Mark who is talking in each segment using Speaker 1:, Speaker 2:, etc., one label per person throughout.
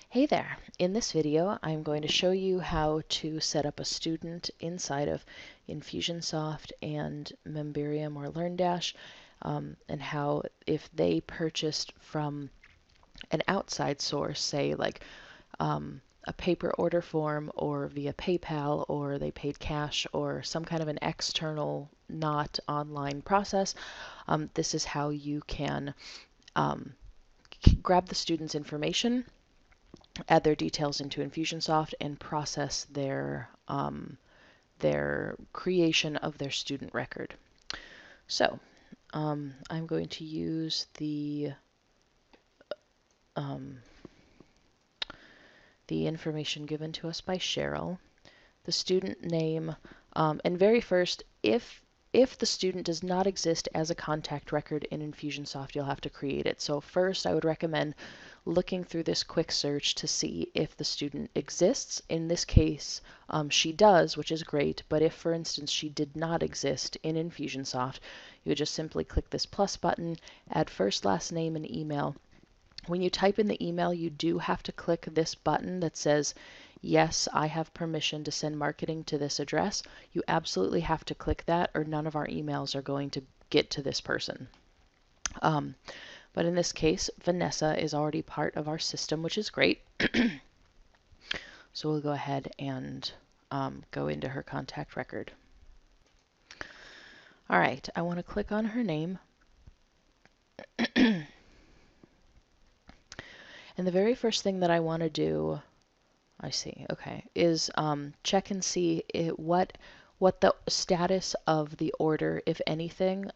Speaker 1: Hey there! In this video, I'm going to show you how to set up a student inside of Infusionsoft and Memberium or LearnDash, and how if they purchased from an outside source, say like a paper order form or via PayPal, or they paid cash or some kind of an external, not online process, this is how you can grab the student's information, add their details into Infusionsoft, and process their creation of their student record. So I'm going to use the information given to us by Cheryl, the student name, and very first, if the student does not exist as a contact record in Infusionsoft, you'll have to create it. So first, I would recommend looking through this quick search to see if the student exists. In this case, she does, which is great, but if, for instance, she did not exist in Infusionsoft, you would just simply click this plus button, add first, last name, and email. When you type in the email, you do have to click this button that says, yes, I have permission to send marketing to this address. You absolutely have to click that, or none of our emails are going to get to this person. But in this case, Vanessa is already part of our system, which is great. So we'll go ahead and go into her contact record. All right, I want to click on her name. And the very first thing that I want to do, I see, okay, is check and see what the status of the order, if anything,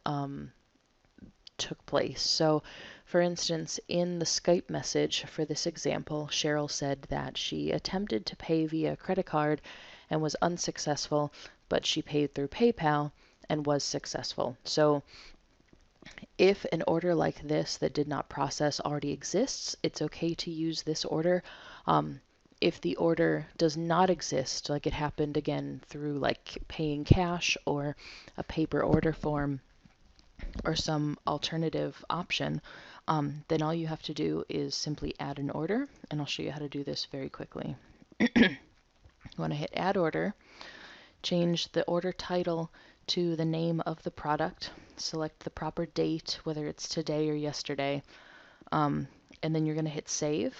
Speaker 1: took place. So, for instance, in the Skype message for this example, Cheryl said that she attempted to pay via credit card and was unsuccessful, but she paid through PayPal and was successful. So if an order like this that did not process already exists, it's okay to use this order. If the order does not exist, like it happened again through like paying cash or a paper order form or some alternative option, then all you have to do is simply add an order, and I'll show you how to do this very quickly. You want to hit add order, change the order title to the name of the product, select the proper date, whether it's today or yesterday, and then you're going to hit save.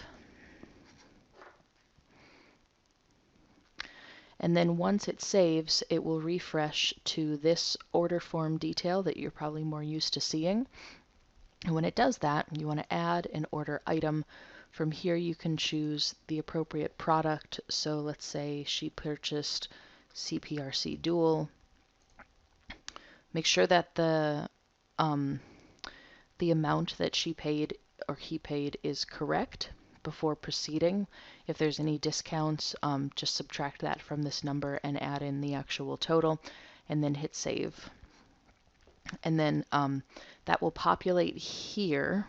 Speaker 1: And then once it saves, it will refresh to this order form detail that you're probably more used to seeing. And when it does that, you want to add an order item. From here, you can choose the appropriate product. So let's say she purchased CPRC Dual. Make sure that the amount that she paid or he paid is correct before proceeding. If there's any discounts, just subtract that from this number and add in the actual total, and then hit save. And then that will populate here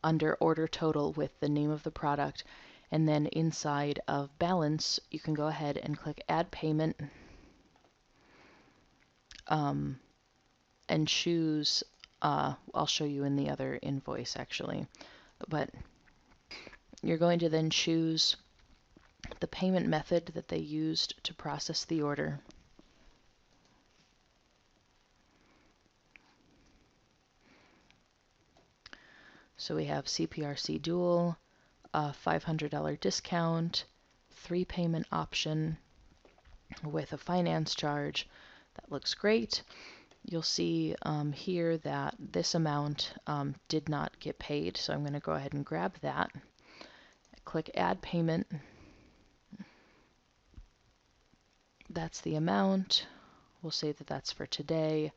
Speaker 1: under order total with the name of the product. And then inside of balance, you can go ahead and click add payment, and choose, I'll show you in the other invoice actually, but you're going to then choose the payment method that they used to process the order. So we have CPRC Dual, a $500 discount, 3 payment option with a finance charge. That looks great. You'll see here that this amount did not get paid, so I'm going to go ahead and grab that. Click add payment. That's the amount. We'll say that that's for today.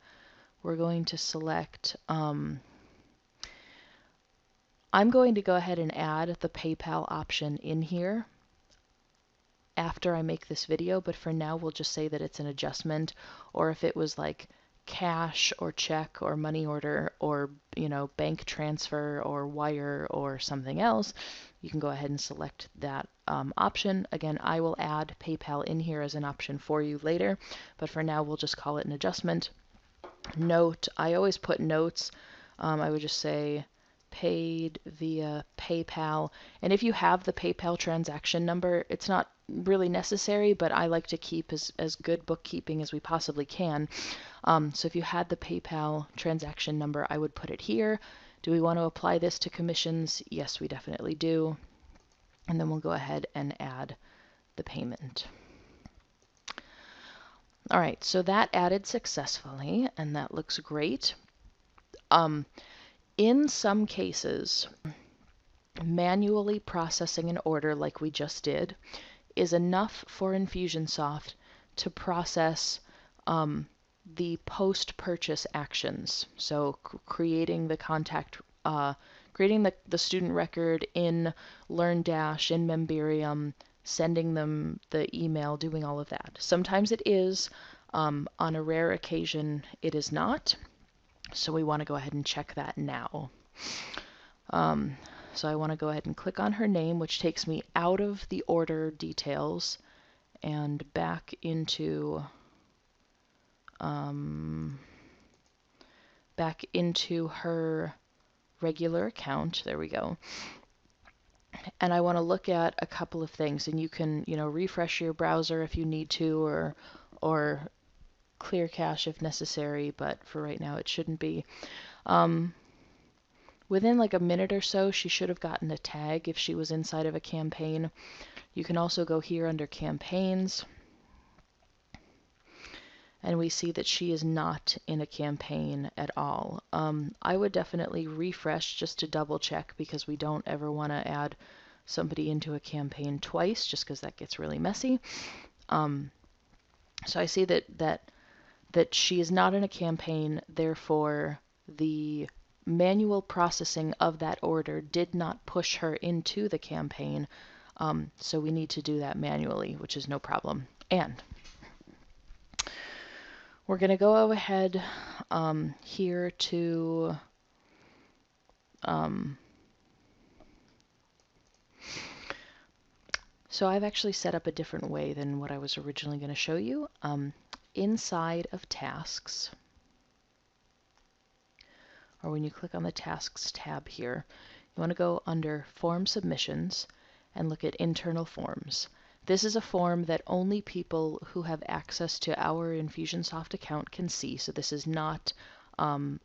Speaker 1: We're going to select, I'm going to go ahead and add the PayPal option in here after I make this video, but for now we'll just say that it's an adjustment, or if it was like cash or check or money order or bank transfer or wire or something else, you can go ahead and select that option. Again, I will add PayPal in here as an option for you later, but for now we'll just call it an adjustment. Note, I always put notes. I would just say paid via PayPal. And if you have the PayPal transaction number, it's not really necessary, but I like to keep as good bookkeeping as we possibly can. So if you had the PayPal transaction number, I would put it here. Do we want to apply this to commissions? Yes, we definitely do. And then we'll go ahead and add the payment. All right, so that added successfully, and that looks great. In some cases, manually processing an order like we just did is enough for Infusionsoft to process the post-purchase actions. So creating the contact, creating the student record in LearnDash, in Memberium, sending them the email, doing all of that. Sometimes it is. On a rare occasion, it is not. So we want to go ahead and check that now. So I want to go ahead and click on her name, which takes me out of the order details and back into her regular account. There we go. And I want to look at a couple of things, and you can, refresh your browser if you need to, or clear cache if necessary, but for right now it shouldn't be. Within like a minute or so, she should have gotten a tag if she was inside of a campaign. You can also go here under campaigns, and we see that she is not in a campaign at all. I would definitely refresh just to double check, because we don't ever want to add somebody into a campaign twice, just because that gets really messy. So I see that she is not in a campaign, therefore the manual processing of that order did not push her into the campaign. So we need to do that manually, which is no problem. And we're going to go ahead here to so I've actually set up a different way than what I was originally going to show you. Inside of tasks, or when you click on the tasks tab here, you want to go under form submissions and look at internal forms. This is a form that only people who have access to our Infusionsoft account can see. So this is not an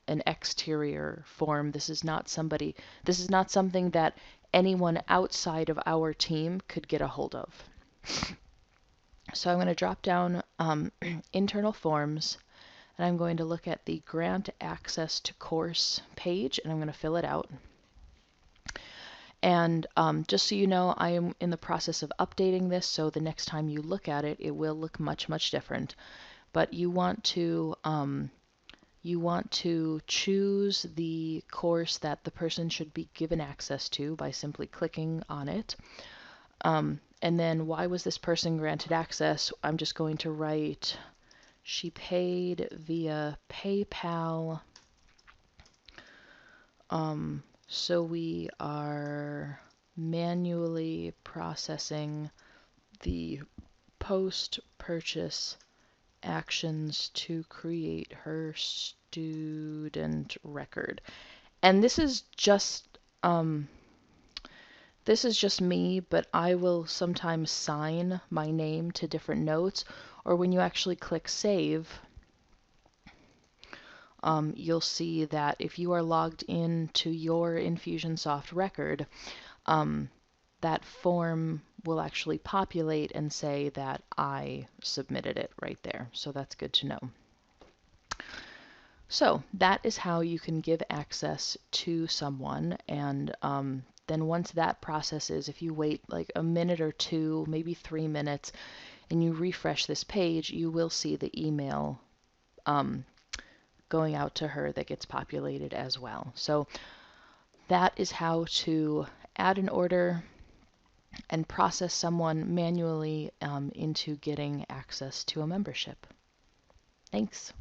Speaker 1: exterior form. This is not something that anyone outside of our team could get a hold of. So I'm going to drop down internal forms, and I'm going to look at the grant access to course page, and I'm going to fill it out. And just so you know, I am in the process of updating this, so the next time you look at it, it will look much, much different. But you want to choose the course that the person should be given access to by simply clicking on it. And then, why was this person granted access? I'm just going to write, she paid via PayPal. So we are manually processing the post-purchase actions to create her student record. And this is just me, but I will sometimes sign my name to different notes, or when you actually click save, you'll see that if you are logged into your Infusionsoft record, that form will actually populate and say that I submitted it right there. So that's good to know. So that is how you can give access to someone, and then once that processes, if you wait like a minute or two, maybe 3 minutes, and you refresh this page, you will see the email going out to her that gets populated as well. So that is how to add an order and process someone manually into getting access to a membership. Thanks.